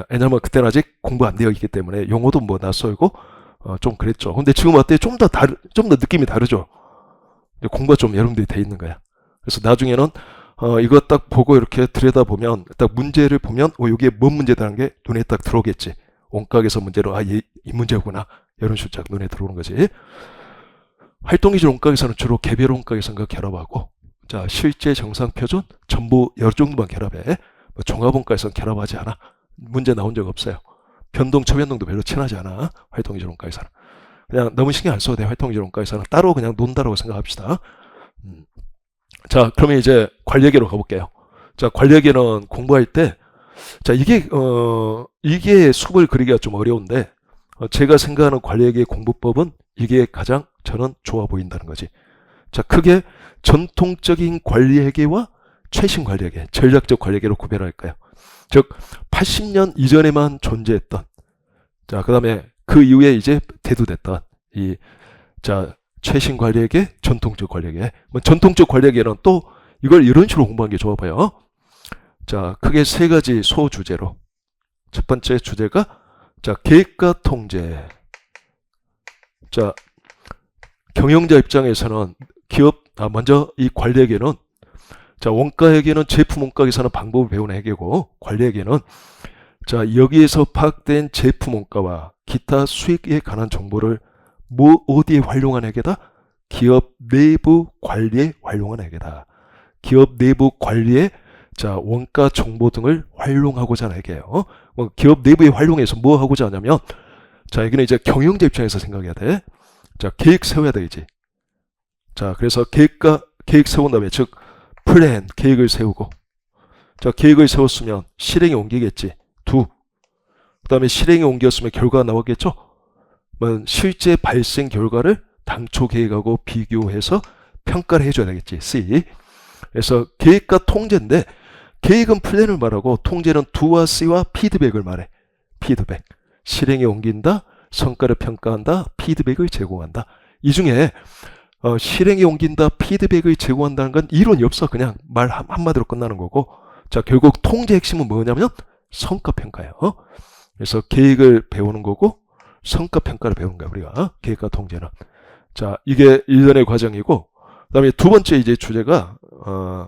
왜냐면 그때는 아직 공부 안 되어 있기 때문에 용어도 뭐 낯설고 좀 그랬죠. 근데 지금 어때? 좀 더 느낌이 다르죠. 공부가 좀 여러분들이 돼 있는 거야. 그래서 나중에는 이거 딱 보고 이렇게 들여다보면 딱 문제를 보면 이게 뭔 문제다는 게 눈에 딱 들어오겠지. 원가에서 문제로 이 문제구나. 이런 식으로 딱 눈에 들어오는 거지. 활동기준 원가계산은 주로 개별 원가계산과 결합하고, 자, 실제 정상 표준 전부 여러 정도만 결합해. 종합 원가계산 결합하지 않아. 문제 나온 적 없어요. 변동, 초변동도 별로 친하지 않아. 활동기준 원가계산은. 그냥 너무 신경 안 써도 돼. 활동기준 원가계산은 따로 그냥 논다라고 생각합시다. 자, 그러면 이제 관리계로 가볼게요. 자, 관리계는 공부할 때, 자, 이게 숲을 그리기가 좀 어려운데, 제가 생각하는 관리계 공부법은 이게 가장 저는 좋아 보인다는 거지. 자, 크게 전통적인 관리회계와 최신 관리회계, 전략적 관리회계로 구별할까요? 즉 80년 이전에만 존재했던, 자, 그다음에 그 이후에 이제 대두됐던 자, 최신 관리회계, 전통적 관리회계. 전통적 관리회계는 또 이걸 이런 식으로 공부하는 게 좋아 보여. 자, 크게 세 가지 소주제로. 첫 번째 주제가, 자, 계획과 통제. 자, 경영자 입장에서는 먼저 이 관리회계는, 자, 원가회계는 제품 원가 계산하는 방법을 배우는 회계고, 관리회계는, 자, 여기에서 파악된 제품 원가와 기타 수익에 관한 정보를 어디에 활용한 회계다? 기업 내부 관리에 활용한 회계다. 기업 내부 관리에, 자, 원가 정보 등을 활용하고자 하는 회계예요. 기업 내부에 활용해서 뭐 하고자 하냐면, 자, 여기는 이제 경영자 입장에서 생각해야 돼. 자, 계획 세워야 되지. 자, 그래서 계획 세운 다음에, 즉, 플랜, 계획을 세우고. 자, 계획을 세웠으면 실행에 옮기겠지. 두. 그 다음에 실행에 옮겼으면 결과가 나왔겠죠? 실제 발생 결과를 당초 계획하고 비교해서 평가를 해줘야 되겠지. C. 그래서 계획과 통제인데, 계획은 플랜을 말하고 통제는 do와 C와 피드백을 말해. 피드백. 실행에 옮긴다, 성과를 평가한다, 피드백을 제공한다. 이 중에 실행에 옮긴다, 피드백을 제공한다는 건 이론이 없어. 그냥 말 한마디로 끝나는 거고. 자, 결국 통제 핵심은 뭐냐면 성과평가예요. 그래서 계획을 배우는 거고 성과평가를 배우는 거야, 우리가. 계획과 통제는. 자, 이게 1년의 과정이고, 그 다음에 두 번째 이제 주제가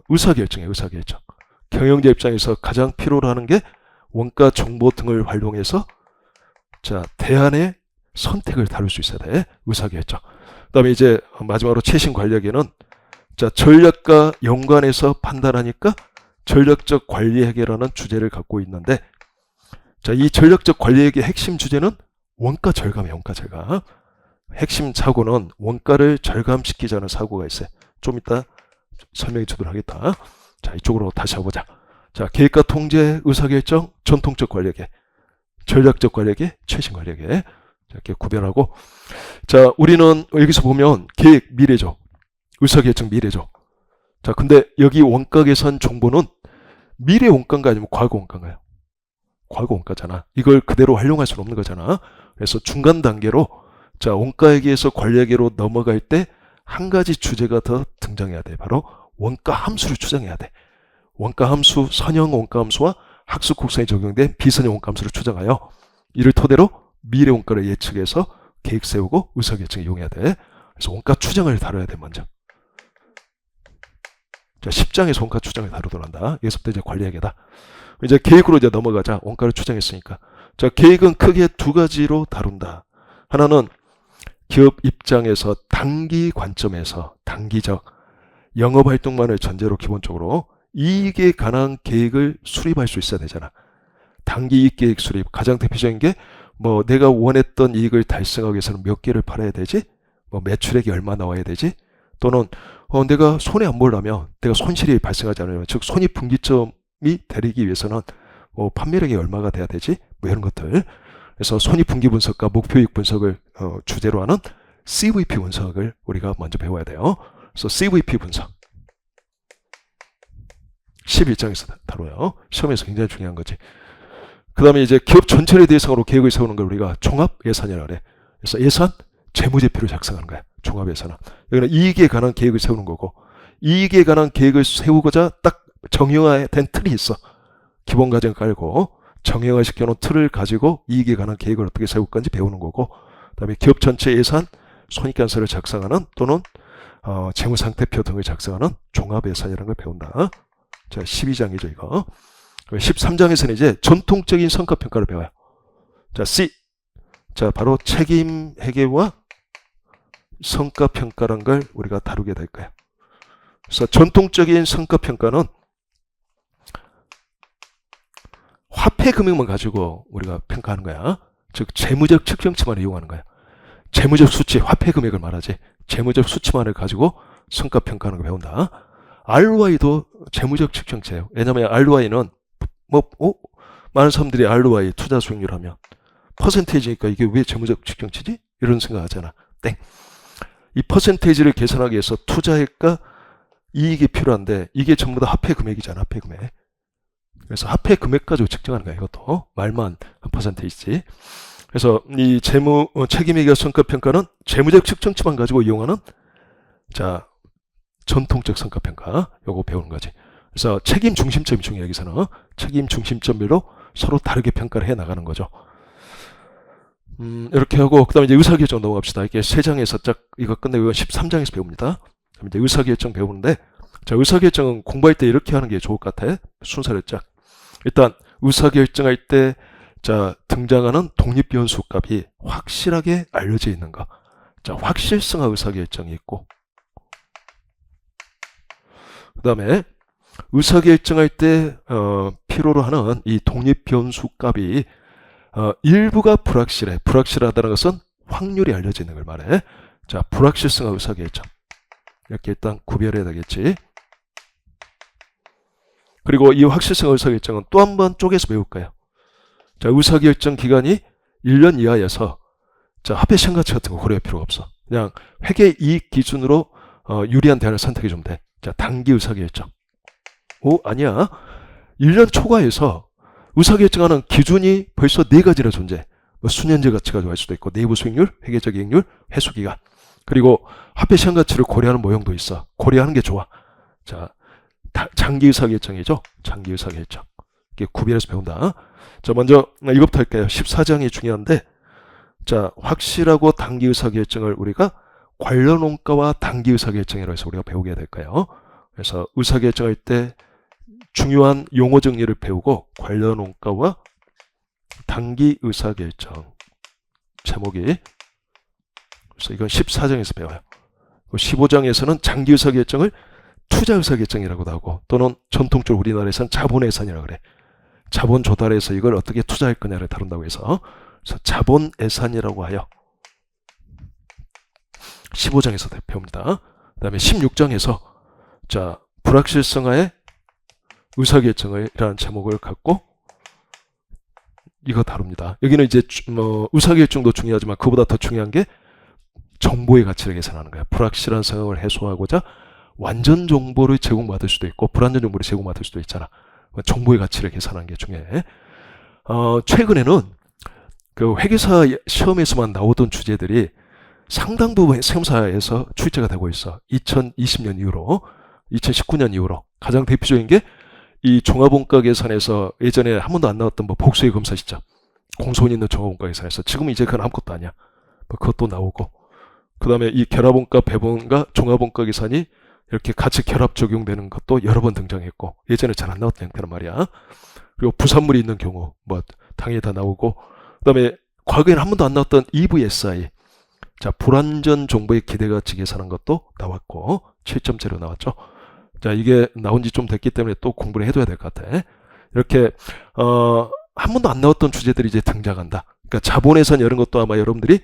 의사결정이에요. 의사결정. 경영자 입장에서 가장 필요로 하는 게 원가 정보 등을 활용해서 자, 대안의 선택을 다룰 수 있어야 돼. 의사결정. 그 다음에 이제 마지막으로 최신 관리에게는 자, 전략과 연관해서 판단하니까 전략적 관리회계라는 주제를 갖고 있는데, 자, 이 전략적 관리회계 핵심 주제는 원가 절감이에요. 원가 절감. 핵심 사고는 원가를 절감시키자는 사고가 있어요. 좀 이따 설명해 주도록 하겠다. 자, 이쪽으로 다시 해보자. 자, 계획과 통제, 의사결정, 전통적 관리회계, 전략적 관리회계, 최신 관리회계. 자, 이렇게 구별하고. 자, 우리는 여기서 보면 계획 미래죠. 의사결정 미래죠. 자, 근데 여기 원가 계산 정보는 미래 원가인가 아니면 과거 원가인가요? 과거 원가잖아. 이걸 그대로 활용할 수는 없는 거잖아. 그래서 중간 단계로 자, 원가회계에서 관리회계로 넘어갈 때 한 가지 주제가 더 등장해야 돼. 바로 원가 함수를 추정해야 돼. 원가 함수, 선형 원가 함수와 학습 곡선에 적용된 비선형 원가 함수를 추정하여 이를 토대로 미래 원가를 예측해서 계획 세우고 의사결정에 이용해야 돼. 그래서 원가 추정을 다뤄야 돼, 먼저. 자, 10장에서 원가 추정을 다루도록 한다. 여기서부터 이제 관리회계다. 이제 계획으로 이제 넘어가자. 원가를 추정했으니까. 자, 계획은 크게 두 가지로 다룬다. 하나는 기업 입장에서 단기 관점에서 단기적 영업활동만을 전제로 기본적으로 이익에 관한 계획을 수립할 수 있어야 되잖아. 단기 이익 계획 수립. 가장 대표적인 게 뭐 내가 원했던 이익을 달성하기 위해서는 몇 개를 팔아야 되지? 뭐 매출액이 얼마 나와야 되지? 또는 내가 손해 안 보려면, 내가 손실이 발생하지 않으면, 즉 손익분기점이 되기 위해서는 판매량이 얼마가 돼야 되지? 뭐 이런 것들. 그래서 손익분기 분석과 목표이익 분석을 주제로 하는 CVP 분석을 우리가 먼저 배워야 돼요. 그래서 CVP 분석 11장에서 다뤄요. 시험에서 굉장히 중요한 거지. 그 다음에 이제 기업 전체를 대상으로 계획을 세우는 걸 우리가 종합 예산이라고 그래. 그래서 예산, 재무제표를 작성하는 거야. 종합 예산은. 여기는 이익에 관한 계획을 세우는 거고, 이익에 관한 계획을 세우고자 딱 정형화된 틀이 있어. 기본 과정 깔고 정형화 시켜놓은 틀을 가지고 이익에 관한 계획을 어떻게 세울 건지 배우는 거고, 그 다음에 기업 전체 예산, 손익관서를 작성하는 또는 재무상태표 등을 작성하는 종합예산이라는 걸 배운다. 자, 12장이죠 이거. 13장에서는 이제 전통적인 성과평가를 배워요. 자, C. 자, 바로 책임회계와 성과평가란 걸 우리가 다루게 될 거예요. 그래서 전통적인 성과평가는 화폐 금액만 가지고 우리가 평가하는 거야. 즉 재무적 측정치만을 이용하는 거야. 재무적 수치, 화폐 금액을 말하지. 재무적 수치만을 가지고 성과평가하는 걸 배운다. ROI도 재무적 측정치예요. 왜냐하면 ROI는 많은 사람들이 ROI, 투자 수익률 하면 퍼센테이지니까 이게 왜 재무적 측정치지? 이런 생각하잖아. 땡. 이 퍼센테이지를 계산하기 위해서 투자액과 이익이 필요한데 이게 전부 다 화폐 금액이잖아. 화폐 금액. 그래서 화폐 금액 가지고 측정하는 거야. 이것도 말만 한 퍼센테이지. 그래서 이 책임회계 성과평가는 재무적 측정치만 가지고 이용하는 자 전통적 성과평가. 요거 배우는 거지. 그래서 책임 중심점이 중요해. 여기서는 책임 중심점별로 서로 다르게 평가를 해 나가는 거죠. 이렇게 하고 그다음에 이제 의사결정 넘어갑시다. 이게 3장에서 쫙 이거 끝내고 13장에서 배웁니다. 그다음에 이제 의사결정 배우는데, 자, 의사결정은 공부할 때 이렇게 하는 게 좋을 것 같아. 순서를 쫙. 일단 의사결정할 때 자 등장하는 독립변수 값이 확실하게 알려져 있는 거. 자, 확실성화 의사결정이 있고, 그다음에 의사결정할 때 필요로 하는 이 독립변수 값이 일부가 불확실해. 불확실하다는 것은 확률이 알려져 있는 걸 말해. 자, 불확실성과 의사결정. 이렇게 일단 구별해야 되겠지. 그리고 이 확실성과 의사결정은 또 한 번 쪼개서 배울 거예요. 자, 의사결정 기간이 1년 이하여서 자, 합의 시험 가치 같은 거 고려할 필요가 없어. 그냥 회계 이익 기준으로 유리한 대안을 선택해 주면 돼. 자, 단기 의사결정. 오, 아니야. 1년 초과해서 의사결정하는 기준이 벌써 4가지나 존재해. 뭐 수년제 가치가 좋아할 수도 있고, 내부 수익률, 회계적 이익률, 회수기간. 그리고 합의 시험 가치를 고려하는 모형도 있어. 고려하는 게 좋아. 자, 장기 의사결정이죠. 장기 의사결정. 이게 구별해서 배운다. 자, 먼저 이것부터 할게요. 14장이 중요한데, 자, 확실하고 단기 의사결정을 우리가 관련 원가와 단기 의사결정이라고 해서 우리가 배우게 될까요? 그래서 의사결정할 때 중요한 용어 정리를 배우고 관련 원가와 단기 의사결정 제목이, 그래서 이건 14장에서 배워요. 15장에서는 장기 의사결정을 투자 의사결정이라고도 하고, 또는 전통적으로 우리나라에서는 자본예산이라고 그래. 자본 조달해서 이걸 어떻게 투자할 거냐를 다룬다고 해서, 그래서 자본예산이라고 하여 15장에서 배웁니다. 그 다음에 16장에서 자, 불확실성하에 의사결정이라는 제목을 갖고 이거 다룹니다. 여기는 이제 의사결정도 중요하지만 그보다 더 중요한 게 정보의 가치를 계산하는 거야. 불확실한 상황을 해소하고자 완전 정보를 제공받을 수도 있고 불완전 정보를 제공받을 수도 있잖아. 정보의 가치를 계산하는 게 중요해. 최근에는 그 회계사 시험에서만 나오던 주제들이 상당 부분 시험사에서 출제가 되고 있어. 2020년 이후로, 2019년 이후로 가장 대표적인 게 이 종합원가 계산에서 예전에 한 번도 안 나왔던 뭐 복수의 검사 시점, 공소원 있는 종합원가 계산에서 지금은 이제 그건 아무것도 아니야. 뭐 그것도 나오고, 그 다음에 이 결합원가, 배분과 종합원가 계산이 이렇게 같이 결합 적용되는 것도 여러 번 등장했고, 예전에 잘 안 나왔던 형태란 말이야. 그리고 부산물이 있는 경우 뭐 당연히 다 나오고, 그 다음에 과거에는 한 번도 안 나왔던 EVSI, 자, 불완전 정보의 기대가치 계산한 것도 나왔고 7.0로 나왔죠. 자, 이게 나온 지 좀 됐기 때문에 또 공부를 해둬야 될 것 같아. 이렇게 한 번도 안 나왔던 주제들이 이제 등장한다. 그러니까 자본예산 이런 것도 아마 여러분들이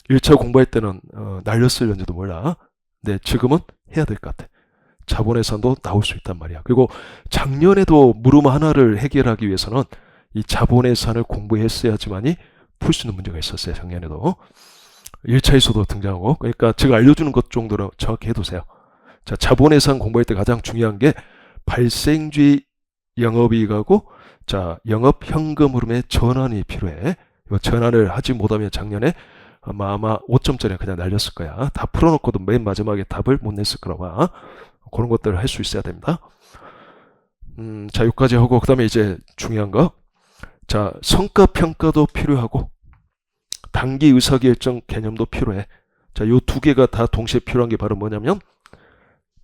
1차 공부할 때는 날렸을런지도 몰라. 근데 지금은 해야 될 것 같아. 자본예산도 나올 수 있단 말이야. 그리고 작년에도 물음 하나를 해결하기 위해서는 이 자본예산을 공부했어야지만이 풀 수 있는 문제가 있었어요. 작년에도. 1차에서도 등장하고, 그러니까 제가 알려주는 것 정도로 정확히 해두세요. 자, 자본예산 공부할 때 가장 중요한 게 발생주의 영업이익하고 자, 영업 현금 흐름의 전환이 필요해. 이거 전환을 하지 못하면 작년에 아마 5점짜리 그냥 날렸을 거야. 다 풀어놓고도 맨 마지막에 답을 못 냈을 거라고 봐. 그런 것들을 할 수 있어야 됩니다. 자, 여기까지 하고 그 다음에 이제 중요한 거, 자, 성과평가도 필요하고 단기 의사결정 개념도 필요해. 자, 요 두 개가 다 동시에 필요한 게 바로 뭐냐면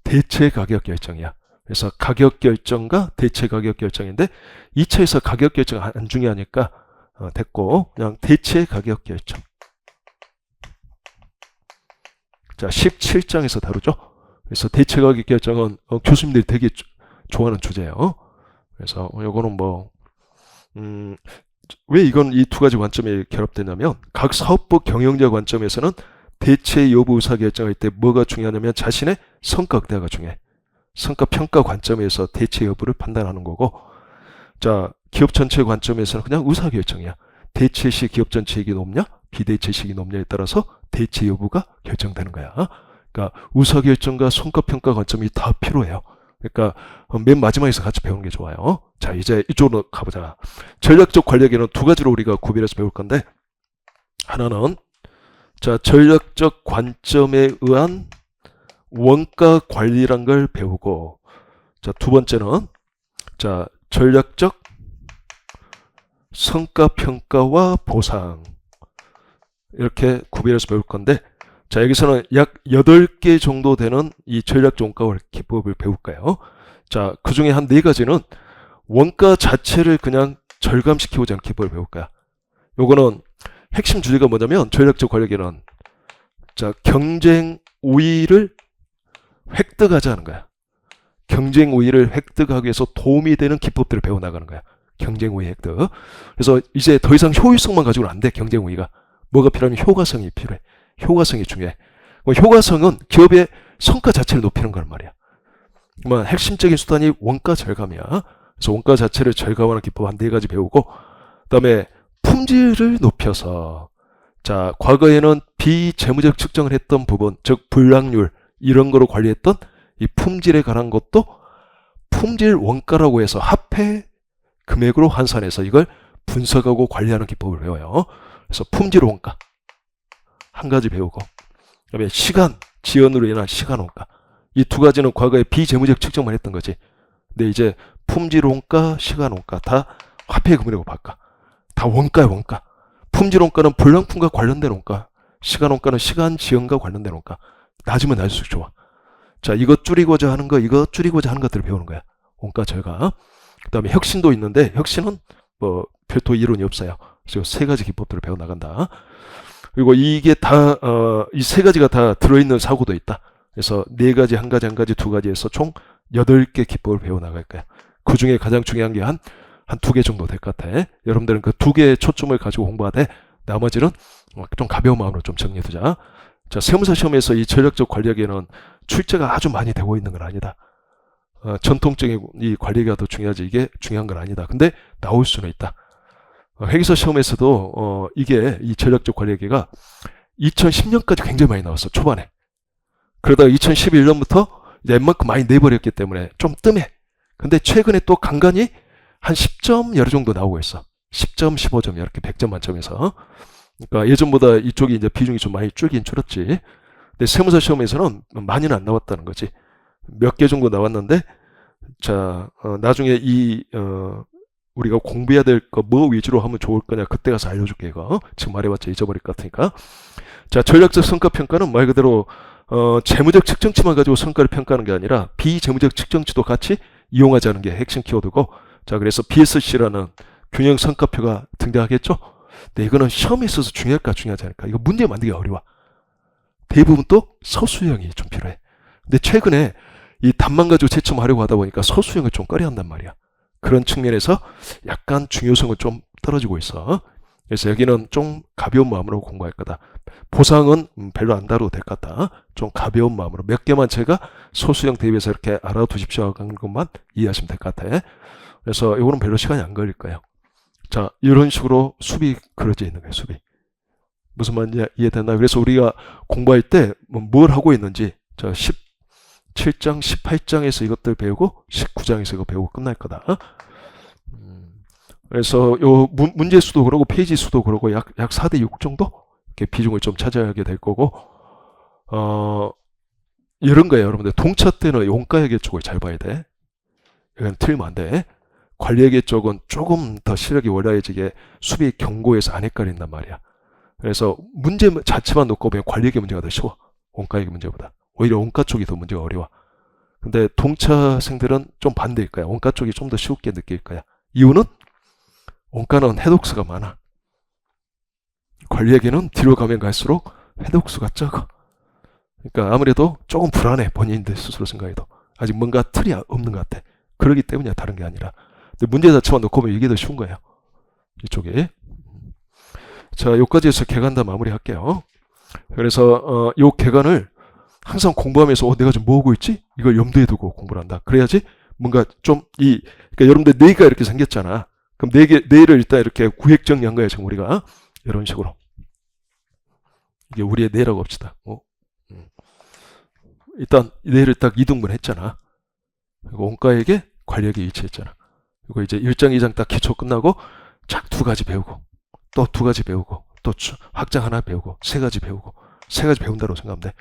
대체 가격 결정이야. 그래서 가격 결정과 대체 가격 결정인데 2차에서 가격 결정 안 중요하니까 됐고 그냥 대체 가격 결정. 자, 17장에서 다루죠. 그래서 대체 가격 결정은 교수님들이 되게 좋아하는 주제예요. 그래서 요거는 뭐 왜 이건 이 두 가지 관점이 결합되냐면 각 사업부 경영자 관점에서는 대체 여부 의사결정할 때 뭐가 중요하냐면 자신의 성과 극대화가 중요해. 성과 평가 관점에서 대체 여부를 판단하는 거고, 자, 기업 전체 관점에서는 그냥 의사결정이야. 대체 시 기업 전체 이익이 높냐 비대체 시익이 높냐에 따라서 대체 여부가 결정되는 거야. 그러니까 의사결정과 성과 평가 관점이 다 필요해요. 그러니까 맨 마지막에서 같이 배우는 게 좋아요. 자, 이제 이쪽으로 가보자. 전략적 관리에는 두 가지로 우리가 구별해서 배울 건데, 하나는 자, 전략적 관점에 의한 원가 관리란 걸 배우고, 자, 두 번째는 자, 전략적 성과 평가와 보상, 이렇게 구별해서 배울 건데, 자, 여기서는 약 8개 정도 되는 이 전략적 원가 기법을 배울 거예요. 자, 그 중에 한 4가지는 원가 자체를 그냥 절감시키고자 하는 기법을 배울 거야. 요거는 핵심 주제가 뭐냐면 전략적 관리에는 자, 경쟁 우위를 획득하자 하는 거야. 경쟁 우위를 획득하기 위해서 도움이 되는 기법들을 배워나가는 거야. 경쟁 우위 획득. 그래서 이제 더 이상 효율성만 가지고는 안 돼. 경쟁 우위가. 뭐가 필요하면 효과성이 필요해. 효과성이 중요해. 효과성은 기업의 성과 자체를 높이는 거란 말이야. 그러면 핵심적인 수단이 원가 절감이야. 그래서 원가 자체를 절감하는 기법 한 4가지 배우고, 그다음에 품질을 높여서, 자, 과거에는 비재무적 측정을 했던 부분, 즉 불량률 이런 거로 관리했던 이 품질에 관한 것도 품질 원가라고 해서 합해 금액으로 환산해서 이걸 분석하고 관리하는 기법을 배워요. 그래서 품질 원가 한 가지 배우고, 그다음에 시간 지연으로 인한 시간 원가, 이 2가지는 과거에 비재무적 측정만 했던 거지. 근데 이제 품질 원가, 시간 원가 다 화폐 금액으로 바꿔. 다 원가야, 원가. 품질 원가는 불량품과 관련된 원가, 시간 원가는 시간 지연과 관련된 원가. 낮으면 낮을수록 좋아. 자, 이거 줄이고자 하는 거, 이거 줄이고자 하는 것들을 배우는 거야. 원가 절감. 그 다음에 혁신도 있는데, 혁신은 뭐 별도 이론이 없어요. 그래서 3가지 기법들을 배워나간다. 그리고 이게 다, 이 3가지가 다 들어있는 사고도 있다. 그래서 4가지, 1가지, 1가지, 2가지 해서 총 8개 기법을 배워나갈 거야. 그 중에 가장 중요한 게 한 2개 정도 될 것 같아. 여러분들은 그 2개의 초점을 가지고 공부하되, 나머지는 좀 가벼운 마음으로 좀 정리해두자. 자, 세무사 시험에서 이 전략적 관리학에는 출제가 아주 많이 되고 있는 건 아니다. 전통적인 이 관리가 더 중요하지, 이게 중요한 건 아니다. 근데 나올 수는 있다. 회계사 시험에서도 이게 이 전략적 관리학계가 2010년까지 굉장히 많이 나왔어, 초반에. 그러다가 2011년부터 웬만큼 많이 내버렸기 때문에 좀 뜸해. 근데 최근에 또 간간히 한 10점 여러 정도 나오고 있어. 10점, 15점 이렇게 100점 만점에서. 그러니까 예전보다 이쪽이 이제 비중이 좀 많이 줄긴 줄었지. 근데 세무사 시험에서는 많이는 안 나왔다는 거지. 몇 개 정도 나왔는데, 자, 나중에 우리가 공부해야 될 거 뭐 위주로 하면 좋을 거냐, 그때 가서 알려줄게, 이거. 지금 말해봤자 잊어버릴 것 같으니까. 자, 전략적 성과평가는 말 그대로, 재무적 측정치만 가지고 성과를 평가하는 게 아니라, 비재무적 측정치도 같이 이용하자는 게 핵심 키워드고, 자, 그래서 BSC라는 균형 성과표가 등장하겠죠? 근데 이거는 시험에 있어서 중요할까, 중요하지 않을까? 이거 문제 만들기 어려워. 대부분 또 서술형이 좀 필요해. 근데 최근에 이 답만 가지고 채점하려고 하다 보니까 서술형을 좀 꺼려한단 말이야. 그런 측면에서 약간 중요성은 좀 떨어지고 있어. 그래서 여기는 좀 가벼운 마음으로 공부할 거다. 보상은 별로 안 다뤄도 될 것 같다. 좀 가벼운 마음으로 몇 개만 제가 서술형 대비해서 이렇게 알아두십시오 하는 것만 이해하시면 될 것 같아. 그래서 이거는 별로 시간이 안 걸릴 거예요. 자, 이런 식으로 수비 그려져 있는 거예요, 수비. 무슨 말인지 이해됐나요? 그래서 우리가 공부할 때 뭘 하고 있는지, 자, 17장, 18장에서 이것들 배우고 19장에서 이거 배우고 끝날 거다. 그래서 요 문제 수도 그러고 페이지 수도 그러고 약 4대 6 정도 이렇게 비중을 좀 차지하게 될 거고, 이런 거예요, 여러분들. 동차 때는 원가회계 쪽을 잘 봐야 돼. 이건 틀리면 안 돼. 관리회계 쪽은 조금 더 시력이 원활해지게 수비 경고에서 안 헷갈린단 말이야. 그래서 문제 자체만 놓고 보면 관리회계 문제가 더 쉬워. 원가회계 문제보다. 오히려 원가 쪽이 더 문제가 어려워. 근데 동차생들은 좀 반대일 거야. 원가 쪽이 좀 더 쉽게 느낄 거야. 이유는 원가는 해독수가 많아. 관리회계는 뒤로 가면 갈수록 해독수가 적어. 그러니까 아무래도 조금 불안해. 본인들 스스로 생각해도. 아직 뭔가 틀이 없는 것 같아. 그러기 때문이야, 다른 게 아니라. 근데 문제 자체만 놓고 보면 이게 더 쉬운 거예요. 이쪽에. 자, 여기까지 해서 개간 다 마무리할게요. 그래서 요 개간을 항상 공부하면서 내가 지금 뭐 하고 있지? 이걸 염두에 두고 공부를 한다. 그래야지 뭔가 좀 그러니까 여러분들 뇌가 이렇게 생겼잖아. 그럼 뇌를 일단 이렇게 구획 정리한 거예요, 지금 우리가. 이런 식으로. 이게 우리의 뇌라고 합시다. 일단 뇌를 딱 2등분 했잖아. 그리고 원가에게 관리에게 위치했잖아. 그리고 이제 1장, 2장 딱 기초 끝나고 쫙 2가지 배우고, 또 2가지 배우고, 또 확장 하나 배우고, 3가지 배우고, 3가지 배운다고 생각하면 돼.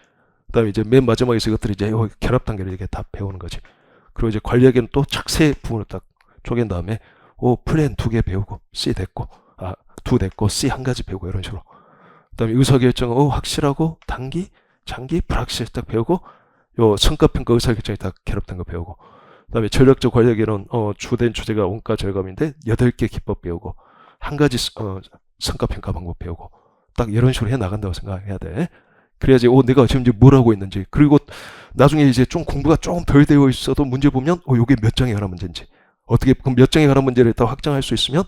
그 다음에 이제 맨 마지막에서 이것들이 이제 결합 단계를 이렇게 다 배우는 거지. 그리고 이제 관리에게는 또 착 3부분을 딱 쪼갠 다음에, 플랜 2개 배우고, C 됐고, 2 됐고, C 1가지 배우고, 이런 식으로. 그 다음에 의사결정은, 확실하고, 단기, 장기, 불확실 딱 배우고, 요 성과평가 의사결정이 딱 결합된 거 배우고, 그 다음에 전략적 관리에게는, 주된 주제가 원가 절감인데, 8개 기법 배우고, 1가지, 성과평가 방법 배우고, 딱 이런 식으로 해 나간다고 생각해야 돼. 그래야지, 내가 지금 이제 뭘 하고 있는지, 그리고 나중에 이제 좀 공부가 조금 덜 되어 있어도 문제 보면, 요게 몇 장에 관한 문제인지, 어떻게 그럼 몇 장에 관한 문제를 다 확정할 수 있으면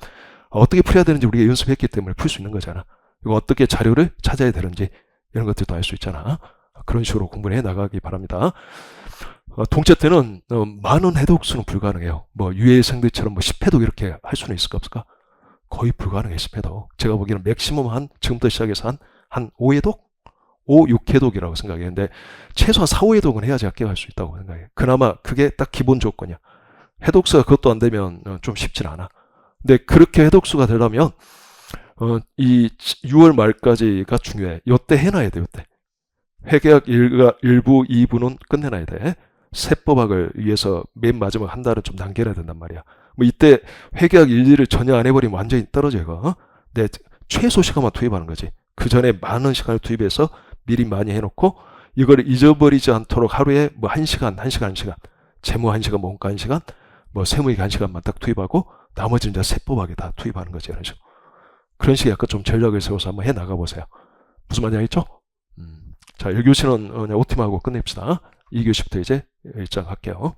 어떻게 풀어야 되는지 우리가 연습했기 때문에 풀 수 있는 거잖아. 이거 어떻게 자료를 찾아야 되는지 이런 것들도 알 수 있잖아. 그런 식으로 공부를 해 나가기 바랍니다. 동체 때는 많은 해독수는 불가능해요. 뭐 유해생들처럼 뭐 10회독 이렇게 할 수는 있을까 없을까? 거의 불가능해 10회독. 제가 보기에는 맥시멈 한 지금부터 시작해서 한 5회독? 5, 6회독이라고 생각했는데 최소한 4, 5회독은 해야지 합격할 수 있다고 생각해요. 그나마 그게 딱 기본 조건이야. 해독수가 그것도 안 되면 좀 쉽진 않아. 근데 그렇게 해독수가 되려면 이 6월 말까지가 중요해. 요때 해놔야 돼. 요때. 회계학 1부, 2부는 끝내놔야 돼. 세법학을 위해서 맨 마지막 한 달은 좀 남겨야 된단 말이야. 뭐 이때 회계학 1, 2를 전혀 안 해버리면 완전히 떨어져 이거. 내 최소 시간만 투입하는 거지. 그 전에 많은 시간을 투입해서 미리 많이 해놓고 이걸 잊어버리지 않도록 하루에 뭐 1시간, 1시간, 1시간, 재무 1시간, 원가 1시간, 뭐 세무익 1시간만 딱 투입하고 나머지는 이제 세법학에 다 투입하는 거지. 이런 식으로. 그런 식의 약간 좀 전략을 세워서 한번 해 나가보세요. 무슨 말인지 알겠죠? 자, 1교시는 그냥 OT만 끝냅시다. 2교시부터 이제 일장 할게요.